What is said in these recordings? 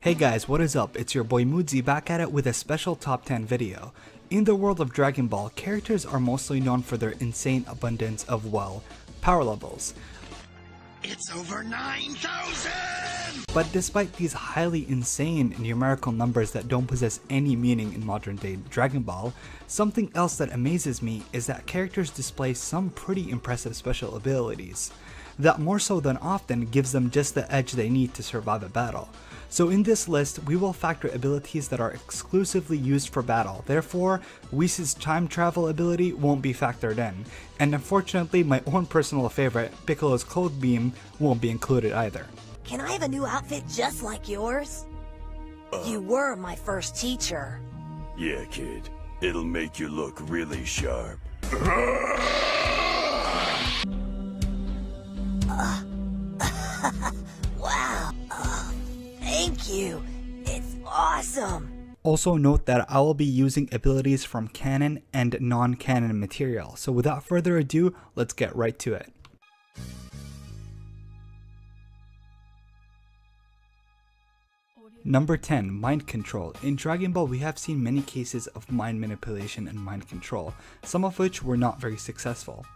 Hey guys, what is up? It's your boy Moodzy back at it with a special top 10 video. In the world of Dragon Ball, characters are mostly known for their insane abundance of, well, power levels. It's over 9,000! But despite these highly insane numerical numbers that don't possess any meaning in modern day Dragon Ball, something else that amazes me is that characters display some pretty impressive special abilities that more so than often gives them just the edge they need to survive a battle. So in this list, we will factor abilities that are exclusively used for battle, therefore Whis' time travel ability won't be factored in, and unfortunately my own personal favorite, Piccolo's Cloud Beam, won't be included either. Can I have a new outfit just like yours? You were my first teacher. Yeah, kid. It'll make you look really sharp. Wow. Thank you. It's awesome. Also note that I will be using abilities from canon and non-canon material, so without further ado, let's get right to it. Number 10. Mind Control. In Dragon Ball, we have seen many cases of mind manipulation and mind control, some of which were not very successful.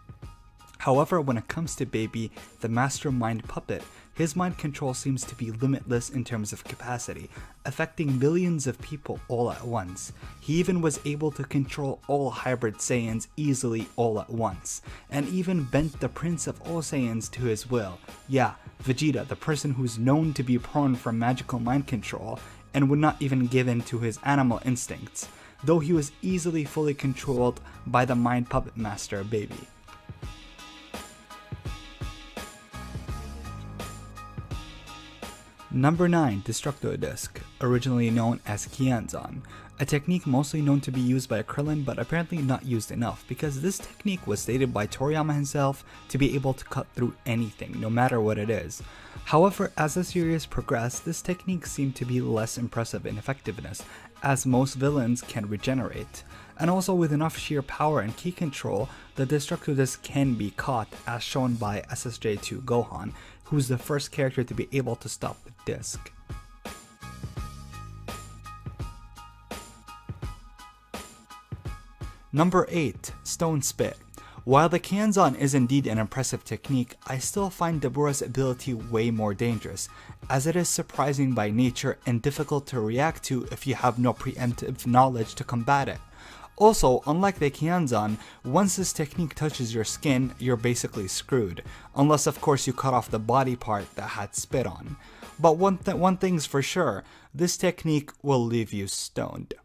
However, when it comes to Baby, the Master Mind Puppet, his mind control seems to be limitless in terms of capacity, affecting millions of people all at once. He even was able to control all hybrid Saiyans easily all at once, and even bent the Prince of all Saiyans to his will. Yeah, Vegeta, the person who's known to be prone from magical mind control, and would not even give in to his animal instincts, though he was easily fully controlled by the Mind Puppet Master Baby. Number 9. Destructo Disc, originally known as Kianzan, a technique mostly known to be used by Krillin but apparently not used enough because this technique was stated by Toriyama himself to be able to cut through anything, no matter what it is. However, as the series progressed, this technique seemed to be less impressive in effectiveness, as most villains can regenerate. And also with enough sheer power and ki control, the Destructo Disc can be caught, as shown by SSJ2 Gohan, who's the first character to be able to stop the disc. Number 8. Stone Spit. While the Kianzan is indeed an impressive technique, I still find Dabura's ability way more dangerous, as it is surprising by nature and difficult to react to if you have no preemptive knowledge to combat it. Also, unlike the Kianzan, once this technique touches your skin, you're basically screwed, unless of course you cut off the body part that had spit on. But one thing's for sure, this technique will leave you stoned.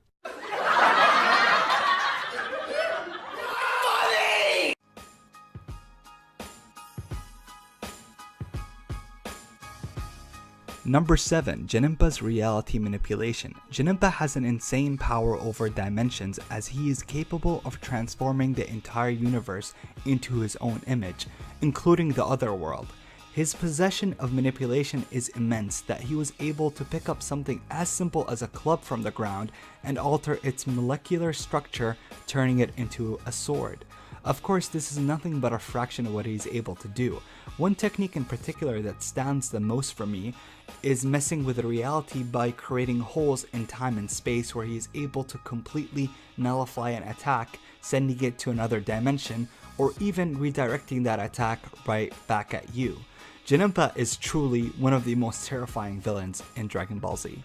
Number 7. Janinpa's Reality Manipulation. Janinpa has an insane power over dimensions as he is capable of transforming the entire universe into his own image, including the other world. His possession of manipulation is immense that he was able to pick up something as simple as a club from the ground and alter its molecular structure, turning it into a sword. Of course, this is nothing but a fraction of what he's able to do. One technique in particular that stands the most for me is messing with reality by creating holes in time and space where he is able to completely nullify an attack, sending it to another dimension, or even redirecting that attack right back at you. Janinpa is truly one of the most terrifying villains in Dragon Ball Z.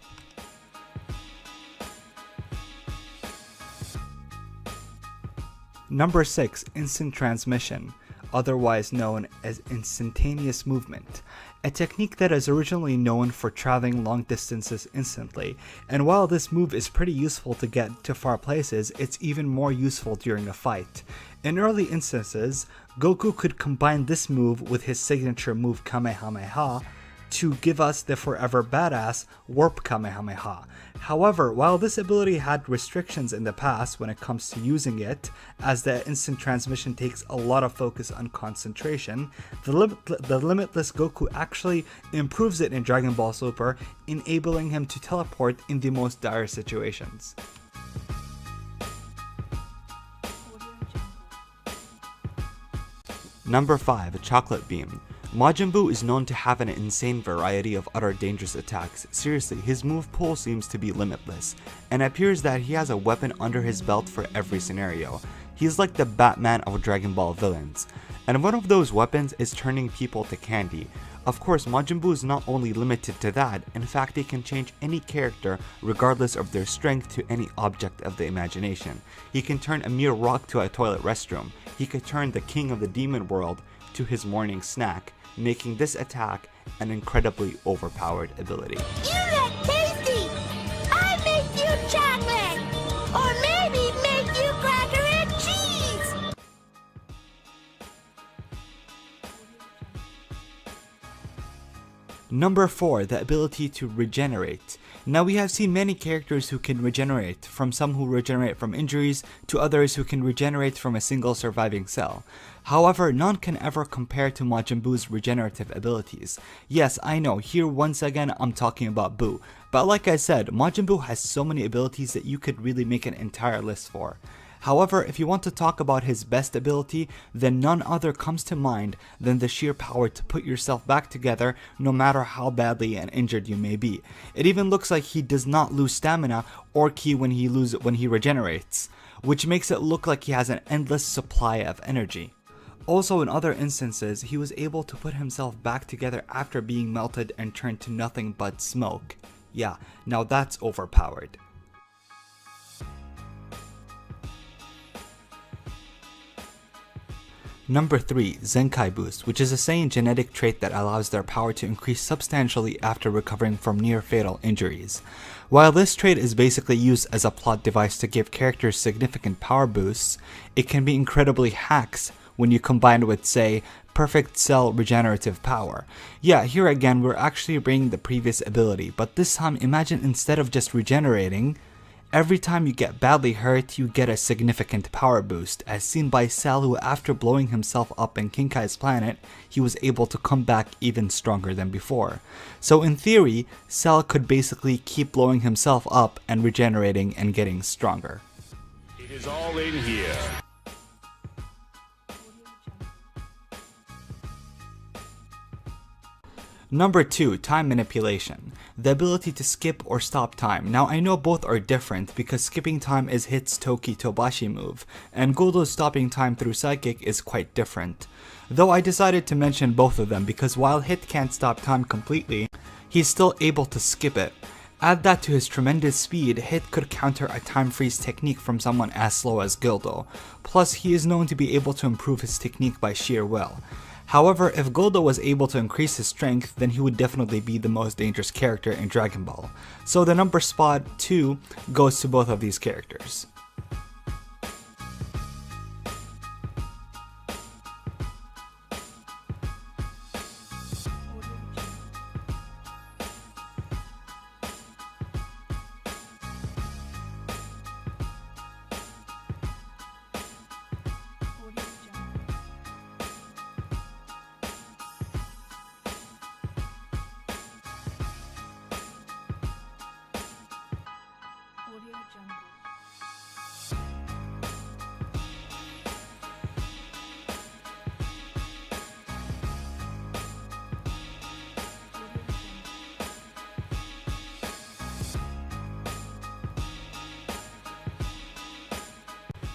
Number 6. Instant Transmission, otherwise known as instantaneous movement, a technique that is originally known for traveling long distances instantly, and while this move is pretty useful to get to far places, it's even more useful during a fight. In early instances, Goku could combine this move with his signature move Kamehameha to give us the forever badass Warp Kamehameha. However, while this ability had restrictions in the past when it comes to using it, as the instant transmission takes a lot of focus on concentration, the limitless Goku actually improves it in Dragon Ball Super, enabling him to teleport in the most dire situations. Number 5. Chocolate Beam. Majin Buu is known to have an insane variety of other dangerous attacks. Seriously, his move pool seems to be limitless, and it appears that he has a weapon under his belt for every scenario. He's like the Batman of Dragon Ball villains, and one of those weapons is turning people to candy. Of course, Majin Buu is not only limited to that, in fact he can change any character regardless of their strength to any object of the imagination. He can turn a mere rock to a toilet restroom. He could turn the king of the demon world to his morning snack, making this attack an incredibly overpowered ability. You look tasty! I make you chocolate! Or maybe make you cracker and cheese! Number 4. The ability to regenerate. Now we have seen many characters who can regenerate, from some who regenerate from injuries to others who can regenerate from a single surviving cell. However, none can ever compare to Majin Buu's regenerative abilities. Yes, I know, here once again I'm talking about Buu, but like I said, Majin Buu has so many abilities that you could really make an entire list for. However, if you want to talk about his best ability, then none other comes to mind than the sheer power to put yourself back together no matter how badly and injured you may be. It even looks like he does not lose stamina or ki when he regenerates, which makes it look like he has an endless supply of energy. Also, in other instances, he was able to put himself back together after being melted and turned to nothing but smoke. Yeah, now that's overpowered. Number 3. Zenkai Boost, which is a Saiyan genetic trait that allows their power to increase substantially after recovering from near-fatal injuries. While this trait is basically used as a plot device to give characters significant power boosts, it can be incredibly hacks when you combine it with, say, perfect cell regenerative power. Yeah, here again we're actually bringing the previous ability, but this time imagine instead of just regenerating, every time you get badly hurt, you get a significant power boost, as seen by Cell, who after blowing himself up in King Kai's planet, he was able to come back even stronger than before. So in theory, Cell could basically keep blowing himself up and regenerating and getting stronger. It is all in here. Number 2. Time Manipulation. The ability to skip or stop time. Now I know both are different because skipping time is Hit's Toki Tobashi move, and Goldo's stopping time through Psychic is quite different. Though I decided to mention both of them because while Hit can't stop time completely, he's still able to skip it. Add that to his tremendous speed, Hit could counter a time freeze technique from someone as slow as Gildo. Plus, he is known to be able to improve his technique by sheer will. However, if Gildo was able to increase his strength, then he would definitely be the most dangerous character in Dragon Ball. So the number spot 2 goes to both of these characters.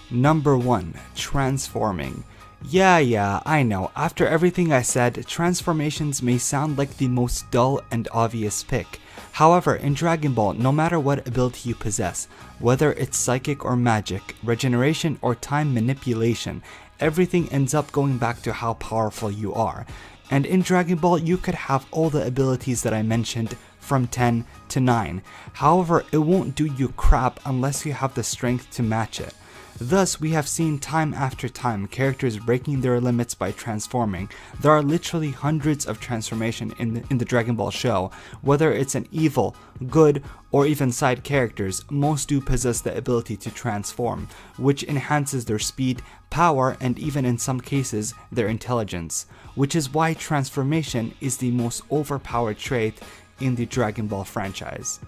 Number 1. Transforming. Yeah, I know, after everything I said, transformations may sound like the most dull and obvious pick. However, in Dragon Ball, no matter what ability you possess, whether it's psychic or magic, regeneration or time manipulation, everything ends up going back to how powerful you are. And in Dragon Ball, you could have all the abilities that I mentioned from 10 to 9. However, it won't do you crap unless you have the strength to match it. Thus, we have seen time after time characters breaking their limits by transforming. There are literally hundreds of transformations in the Dragon Ball show. Whether it's an evil, good, or even side characters, most do possess the ability to transform, which enhances their speed, power, and even in some cases, their intelligence. Which is why transformation is the most overpowered trait in the Dragon Ball franchise.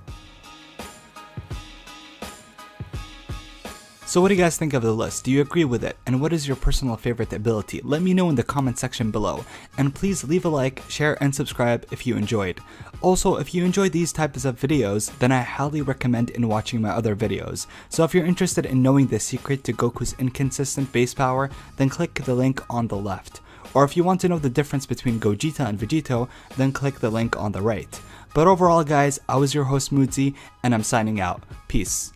So what do you guys think of the list? Do you agree with it? And what is your personal favorite ability? Let me know in the comment section below. And please leave a like, share, and subscribe if you enjoyed. Also, if you enjoy these types of videos, then I highly recommend in watching my other videos. So if you're interested in knowing the secret to Goku's inconsistent base power, then click the link on the left. Or if you want to know the difference between Gogeta and Vegito, then click the link on the right. But overall guys, I was your host Moodzy, and I'm signing out. Peace.